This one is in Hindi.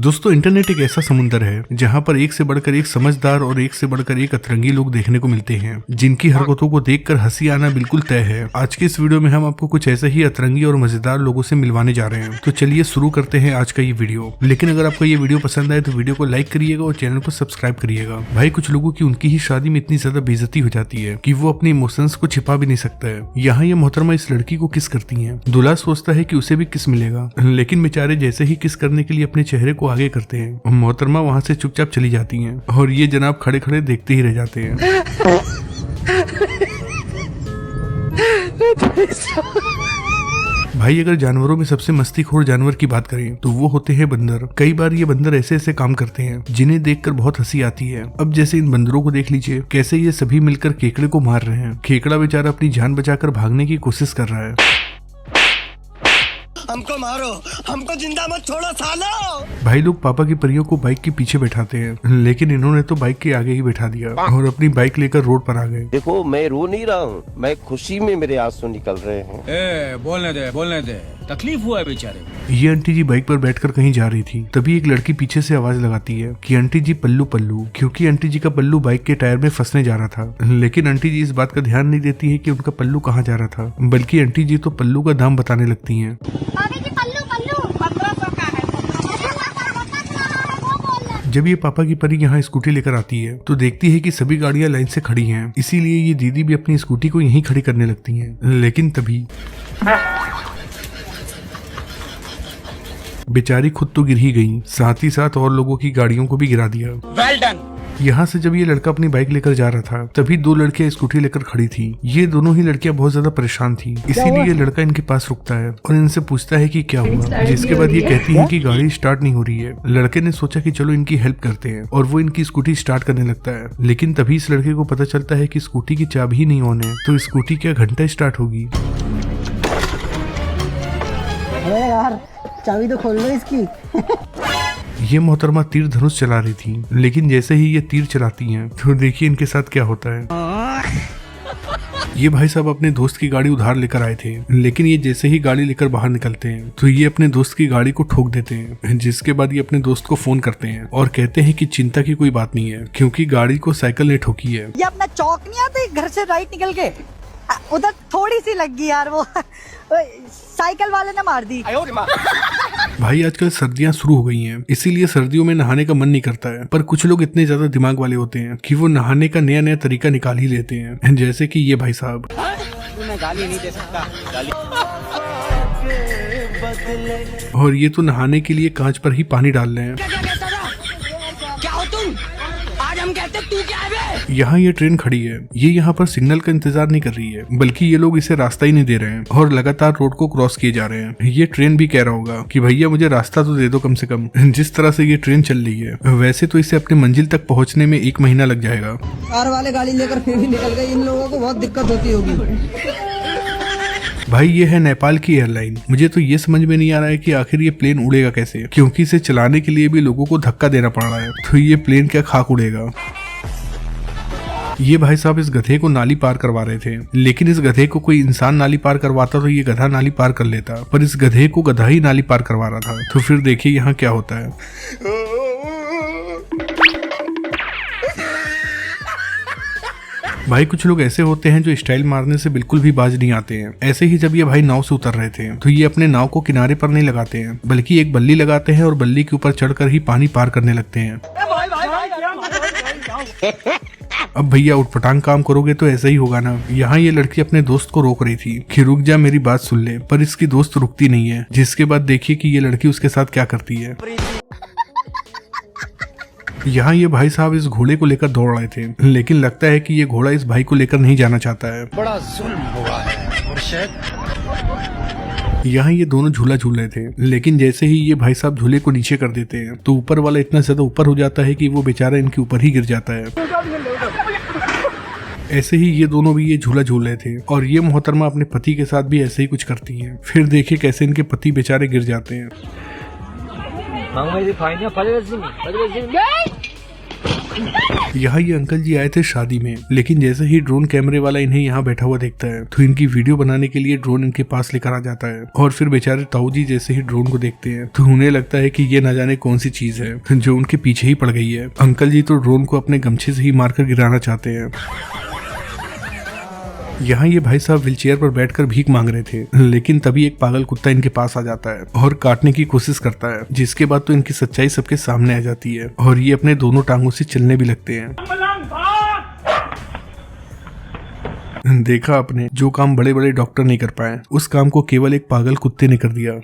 दोस्तों इंटरनेट एक ऐसा समुंदर है जहां पर एक से बढ़कर एक समझदार और एक से बढ़कर एक अतरंगी लोग देखने को मिलते हैं, जिनकी हरकतों को देखकर हंसी आना बिल्कुल तय है। आज के इस वीडियो में हम आपको कुछ ऐसे ही अतरंगी और मजेदार लोगों से मिलवाने जा रहे हैं। तो चलिए शुरू करते हैं आज का ये वीडियो। लेकिन अगर आपको ये वीडियो पसंद आए तो वीडियो को लाइक करिएगा और चैनल को सब्सक्राइब करिएगा। भाई कुछ लोगों की उनकी ही शादी में इतनी ज्यादा बेइज्जती हो जाती है कि वो अपने इमोशंस को छिपा भी नहीं सकता है। यहाँ ये मोहतरमा इस लड़की को किस करती है। दूल्हा सोचता है कि उसे भी किस मिलेगा, लेकिन बेचारे जैसे ही किस करने के लिए अपने चेहरे को आगे करते हैं, मोहतरमा वहाँ से चुपचाप चली जाती हैं और ये जनाब खड़े खड़े देखते ही रह जाते हैं। भाई अगर जानवरों में सबसे मस्तीखोर जानवर की बात करें तो वो होते हैं बंदर। कई बार ये बंदर ऐसे ऐसे काम करते हैं जिन्हें देखकर बहुत हंसी आती है। अब जैसे इन बंदरों को देख लीजिए, कैसे ये सभी मिलकर केकड़े को मार रहे हैं। केकड़ा बेचारा अपनी जान बचाकर भागने की कोशिश कर रहा है। हमको मारो, हमको जिंदा मत छोड़ो सालो। भाई लोग पापा की परियों को बाइक के पीछे बैठाते हैं, लेकिन इन्होंने तो बाइक के आगे ही बैठा दिया और अपनी बाइक लेकर रोड पर आ गए। देखो मैं रो नहीं रहा हूँ, मैं खुशी में मेरे आंसू निकल रहे हैं। बोलने दे, तकलीफ हुआ है बेचारे को। ये आंटी जी बाइक पर बैठकर कहीं जा रही थी, तभी एक लड़की पीछे से आवाज लगाती है कि आंटी जी पल्लू पल्लू, क्योंकि आंटी जी का पल्लू बाइक के टायर में फंसने जा रहा था। लेकिन आंटी जी इस बात का ध्यान नहीं देती है कि उनका पल्लू कहाँ जा रहा था, बल्कि आंटी जी तो पल्लू का दाम बताने लगती हैं। जब ये पापा की परी यहाँ स्कूटी लेकर आती है तो देखती है कि सभी गाड़ियां लाइन से खड़ी हैं, इसीलिए ये दीदी भी अपनी स्कूटी को यहीं खड़ी करने लगती हैं। लेकिन तभी बेचारी खुद तो गिर ही गई, साथ ही साथ और लोगों की गाड़ियों को भी गिरा दिया। Well done. यहाँ से जब ये लड़का अपनी बाइक लेकर जा रहा था, तभी दो लड़कियां स्कूटी लेकर खड़ी थी। ये दोनों ही लड़कियां बहुत ज्यादा परेशान थी, इसीलिए ये लड़का इनके पास रुकता है और इनसे पूछता है कि क्या हुआ, जिसके बाद ये कहती है कि गाड़ी स्टार्ट नहीं हो रही है। लड़के ने सोचा कि चलो इनकी हेल्प करते हैं और वो इनकी स्कूटी स्टार्ट करने लगता है। लेकिन तभी इस लड़के को पता चलता है कि स्कूटी की चाबी ही नहीं ऑन है, तो स्कूटी क्या घंटा स्टार्ट होगी। अरे यार चाबी तो खोल लो इसकी। ये मोहतरमा तीर धनुष चला रही थी, लेकिन जैसे ही ये तीर चलाती हैं तो देखिए इनके साथ क्या होता है। ये भाई साहब अपने दोस्त की गाड़ी उधार लेकर आए थे, लेकिन ये जैसे ही गाड़ी लेकर बाहर निकलते हैं तो ये अपने दोस्त की गाड़ी को ठोक देते हैं, जिसके बाद ये अपने दोस्त को फोन करते हैं और कहते हैं कि चिंता की कोई बात नहीं है, क्योंकि गाड़ी को साइकिल ने ठोकी है। ये अपना चौक नहीं आता घर से राइट निकल के उधर थोड़ी सी लग गई यार, वो साइकिल वाले ने मार दी। भाई आजकल सर्दियां शुरू हो गई हैं, इसीलिए सर्दियों में नहाने का मन नहीं करता है, पर कुछ लोग इतने ज्यादा दिमाग वाले होते हैं कि वो नहाने का नया नया तरीका निकाल ही लेते हैं, जैसे कि ये भाई साहब। गाली नहीं दे सकता। और ये तो नहाने के लिए कांच पर ही पानी डाल रहे हैं। क्या हो तुम? आज हम कहते तू क्या है? यहाँ ये ट्रेन खड़ी है, ये यहाँ पर सिग्नल का इंतजार नहीं कर रही है, बल्कि ये लोग इसे रास्ता ही नहीं दे रहे हैं और लगातार रोड को क्रॉस किए जा रहे हैं। ये ट्रेन भी कह रहा होगा कि भैया मुझे रास्ता तो दे दो कम से कम। जिस तरह से ये ट्रेन चल रही है, वैसे तो इसे अपने मंजिल तक पहुँचने में 1 महीना लग जाएगा। कार वाले गाड़ी लेकर फिर भी निकल गए, इन लोगों को बहुत दिक्कत होती होगी। भाई ये है नेपाल की एयरलाइन। मुझे तो ये समझ में नहीं आ रहा है कि आखिर ये प्लेन उड़ेगा कैसे, क्योंकि इसे चलाने के लिए भी लोगों को धक्का देना पड़ रहा है, तो ये प्लेन क्या खाक उड़ेगा। ये भाई साहब इस गधे को नाली पार करवा रहे थे, लेकिन इस गधे को कोई इंसान नाली पार करवाता तो ये गधा नाली पार कर लेता, पर इस गधे को गधा ही नाली पार करवा रहा था। तो फिर देखिए यहाँ क्या होता है। भाई कुछ लोग ऐसे होते हैं जो स्टाइल मारने से बिल्कुल भी बाज नहीं आते हैं। ऐसे ही जब ये भाई नाव से उतर रहे थे तो ये अपने नाव को किनारे पर नहीं लगाते हैं, बल्कि एक बल्ली लगाते हैं और बल्ली के ऊपर चढ़कर ही पानी पार करने लगते हैं। अब भैया उठपटांग काम करोगे तो ऐसा ही होगा ना। यहाँ ये लड़की अपने दोस्त को रोक रही थी कि रुक जा मेरी बात सुन ले, पर इसकी दोस्त रुकती नहीं है, जिसके बाद देखिए कि ये लड़की उसके साथ क्या करती है। यहाँ ये भाई साहब इस घोड़े को लेकर दौड़ रहे थे, लेकिन लगता है कि ये घोड़ा इस भाई को लेकर नहीं जाना चाहता है। बड़ा जुल्म हुआ है मुर्शिद। यहाँ ये दोनों झूला झूल रहे थे, लेकिन जैसे ही ये भाई साहब झूले को नीचे कर देते हैं तो ऊपर वाला इतना ज्यादा ऊपर हो जाता है कि वो बेचारा इनके ऊपर ही गिर जाता है। ऐसे ही ये दोनों भी ये झूला झूल रहे थे और ये मोहतरमा अपने पति के साथ भी ऐसे ही कुछ करती हैं। फिर देखिए कैसे इनके पति बेचारे गिर जाते हैं। यहाँ ये अंकल जी आए थे शादी में, लेकिन जैसे ही ड्रोन कैमरे वाला इन्हें यहाँ बैठा हुआ देखता है तो इनकी वीडियो बनाने के लिए ड्रोन इनके पास लेकर आ जाता है। और फिर बेचारे ताऊ जी जैसे ही ड्रोन को देखते हैं तो उन्हें लगता है कि ये न जाने कौन सी चीज है जो उनके पीछे ही पड़ गई है। अंकल जी तो ड्रोन को अपने गमछे से ही मारकर गिराना चाहते हैं। यहाँ ये भाई साहब व्हीलचेयर पर बैठकर भीख मांग रहे थे, लेकिन तभी एक पागल कुत्ता इनके पास आ जाता है और काटने की कोशिश करता है, जिसके बाद तो इनकी सच्चाई सबके सामने आ जाती है और ये अपने दोनों टांगों से चलने भी लगते हैं। देखा आपने, जो काम बड़े बड़े डॉक्टर नहीं कर पाए उस काम को केवल एक पागल कुत्ते ने कर दिया।